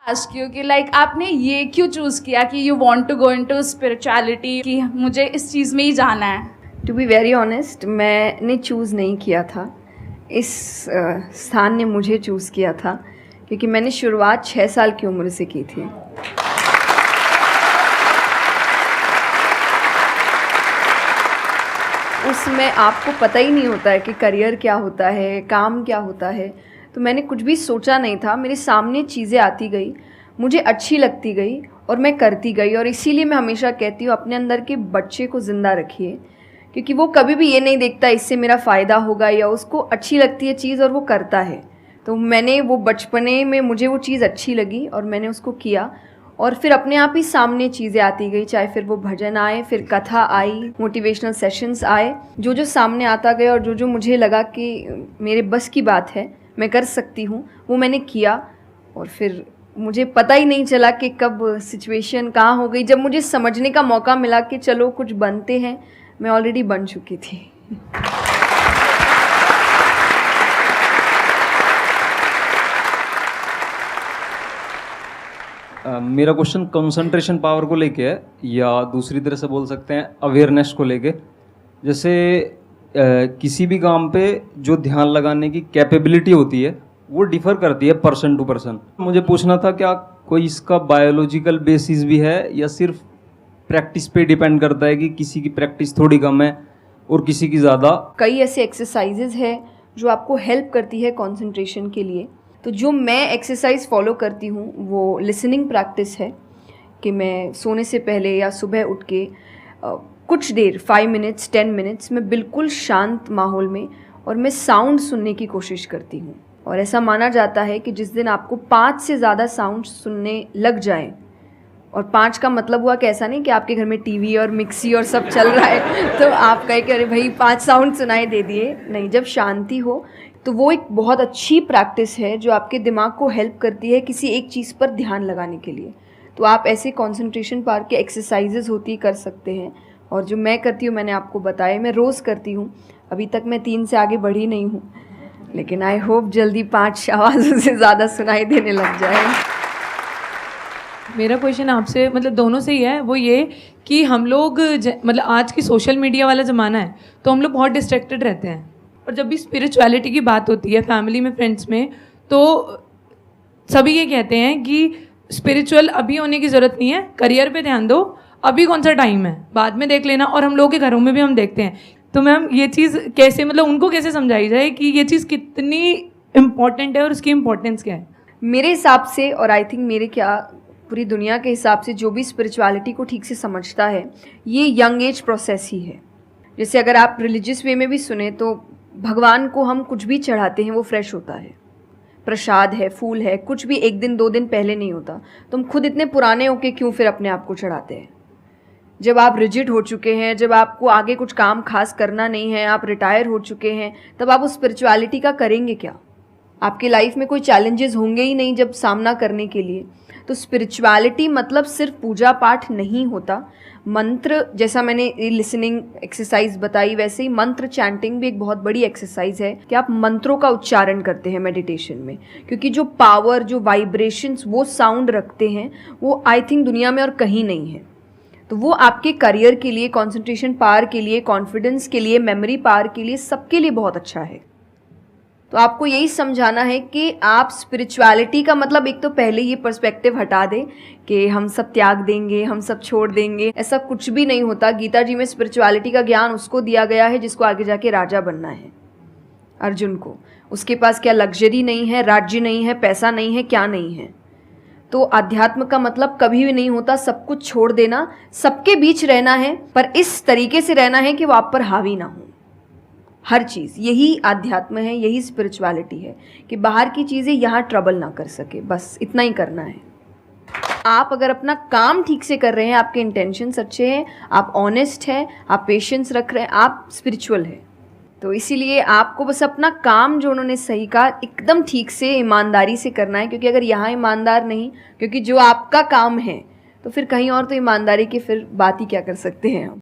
Ask you कि like आपने ये क्यों चूज़ किया कि you want to go into spirituality, कि मुझे इस चीज़ में ही जाना है? टू बी वेरी ऑनेस्ट, मैंने चूज़ नहीं किया था, इस स्थान ने मुझे चूज़ किया था, क्योंकि मैंने शुरुआत 6 साल की उम्र से की थी। उसमें आपको पता ही नहीं होता है कि करियर क्या होता है, काम क्या होता है। तो मैंने कुछ भी सोचा नहीं था, मेरे सामने चीज़ें आती गई, मुझे अच्छी लगती गई और मैं करती गई। और इसीलिए मैं हमेशा कहती हूँ, अपने अंदर के बच्चे को ज़िंदा रखिए, क्योंकि वो कभी भी ये नहीं देखता इससे मेरा फ़ायदा होगा, या उसको अच्छी लगती है चीज़ और वो करता है। तो मैंने वो बचपने में मुझे वो चीज़ अच्छी लगी और मैंने उसको किया, और फिर अपने आप ही सामने चीज़ें आती गई, चाहे फिर वो भजन आए, फिर कथा आई, मोटिवेशनल सेशंस आए, जो जो सामने आता गया और जो जो मुझे लगा कि मेरे बस की बात है, मैं कर सकती हूँ, वो मैंने किया। और फिर मुझे पता ही नहीं चला कि कब सिचुएशन कहाँ हो गई। जब मुझे समझने का मौका मिला कि चलो कुछ बनते हैं, मैं ऑलरेडी बन चुकी थी। मेरा क्वेश्चन कंसंट्रेशन पावर को लेके है, या दूसरी तरह से बोल सकते हैं अवेयरनेस को लेके। जैसे किसी भी काम पे जो ध्यान लगाने की कैपेबिलिटी होती है वो डिफ़र करती है पर्सन टू पर्सन। मुझे पूछना था, क्या कोई इसका बायोलॉजिकल बेसिस भी है, या सिर्फ प्रैक्टिस पे डिपेंड करता है कि किसी की प्रैक्टिस थोड़ी कम है और किसी की ज़्यादा? कई ऐसे एक्सरसाइजेज है जो आपको हेल्प करती है कंसंट्रेशन के लिए। तो जो मैं एक्सरसाइज फॉलो करती हूँ वो लिसनिंग प्रैक्टिस है, कि मैं सोने से पहले या सुबह उठ के कुछ देर 5 मिनट्स 10 मिनट्स मैं बिल्कुल शांत माहौल में और मैं साउंड सुनने की कोशिश करती हूँ। और ऐसा माना जाता है कि जिस दिन आपको 5 से ज़्यादा साउंड सुनने लग जाएं, और 5 का मतलब हुआ कि ऐसा नहीं कि आपके घर में टीवी और मिक्सी और सब चल रहा है तो आप कहे कि अरे भाई 5 साउंड सुनाई दे दिए, नहीं। जब शांति हो तो वो एक बहुत अच्छी प्रैक्टिस है जो आपके दिमाग को हेल्प करती है किसी एक चीज़ पर ध्यान लगाने के लिए। तो आप ऐसे कंसंट्रेशन पावर के एक्सरसाइजेज होती कर सकते हैं, और जो मैं करती हूँ मैंने आपको बताया, मैं रोज़ करती हूँ। अभी तक मैं 3 से आगे बढ़ी नहीं हूँ, लेकिन आई होप जल्दी 5 आवाज़ों से ज़्यादा सुनाई देने लग जाए। मेरा क्वेश्चन आपसे, मतलब दोनों से ही है, वो ये कि हम लोग मतलब आज की सोशल मीडिया वाला ज़माना है, तो हम लोग बहुत डिस्ट्रैक्टेड रहते हैं, और जब भी स्पिरिचुअलिटी की बात होती है फैमिली में, फ्रेंड्स में, तो सभी ये कहते हैं कि स्पिरिचुअल अभी होने की ज़रूरत नहीं है, करियर पे ध्यान दो, अभी कौन सा टाइम है, बाद में देख लेना। और हम लोगों के घरों में भी हम देखते हैं। तो मैम ये चीज़ कैसे, मतलब उनको कैसे समझाई जाए कि ये चीज़ कितनी इम्पॉर्टेंट है और उसकी इम्पोर्टेंस क्या है? मेरे हिसाब से, और आई थिंक मेरे क्या पूरी दुनिया के हिसाब से, जो भी स्पिरिचुअलिटी को ठीक से समझता है, ये यंग एज प्रोसेस ही है। जैसे अगर आप रिलीजियस वे में भी सुने तो भगवान को हम कुछ भी चढ़ाते हैं वो फ्रेश होता है, प्रसाद है, फूल है, कुछ भी 1 दिन 2 दिन पहले नहीं होता। तुम खुद इतने पुराने होके क्यों फिर अपने आप को चढ़ाते हैं? जब आप रिजिड हो चुके हैं, जब आपको आगे कुछ काम खास करना नहीं है, आप रिटायर हो चुके हैं, तब आप उस स्पिरिचुअलिटी का करेंगे क्या? आपकी लाइफ में कोई चैलेंजेस होंगे ही नहीं जब सामना करने के लिए। तो स्पिरिचुअलिटी मतलब सिर्फ पूजा पाठ नहीं होता। मंत्र, जैसा मैंने लिसनिंग एक्सरसाइज बताई, वैसे ही मंत्र चैंटिंग भी एक बहुत बड़ी एक्सरसाइज है कि आप मंत्रों का उच्चारण करते हैं मेडिटेशन में, क्योंकि जो पावर, जो वाइब्रेशंस वो साउंड रखते हैं, वो आई थिंक दुनिया में और कहीं नहीं है। तो वो आपके करियर के लिए, कंसंट्रेशन पावर के लिए, कॉन्फिडेंस के लिए, मेमोरी पावर के लिए, सबके लिए बहुत अच्छा है। तो आपको यही समझाना है कि आप स्पिरिचुअलिटी का मतलब, एक तो पहले ये पर्सपेक्टिव हटा दें कि हम सब त्याग देंगे, हम सब छोड़ देंगे। ऐसा कुछ भी नहीं होता। गीता जी में स्पिरिचुअलिटी का ज्ञान उसको दिया गया है जिसको आगे जाके राजा बनना है, अर्जुन को। उसके पास क्या लग्जरी नहीं है, राज्य नहीं है, पैसा नहीं है, क्या नहीं है। तो अध्यात्म का मतलब कभी भी नहीं होता सब कुछ छोड़ देना, सबके बीच रहना है, पर इस तरीके से रहना है कि वो आप पर हावी ना हो हर चीज़। यही आध्यात्म है, यही स्पिरिचुअलिटी है कि बाहर की चीज़ें यहाँ ट्रबल ना कर सके, बस इतना ही करना है। आप अगर अपना काम ठीक से कर रहे हैं, आपके इंटेंशंस अच्छे हैं, आप ऑनेस्ट हैं, आप पेशेंस रख रहे हैं, आप स्पिरिचुअल हैं। तो इसीलिए आपको बस अपना काम, जो उन्होंने सही कहा, एकदम ठीक से ईमानदारी से करना है। क्योंकि अगर यहाँ ईमानदार नहीं, क्योंकि जो आपका काम है, तो फिर कहीं और तो ईमानदारी की फिर बात ही क्या कर सकते हैं हम।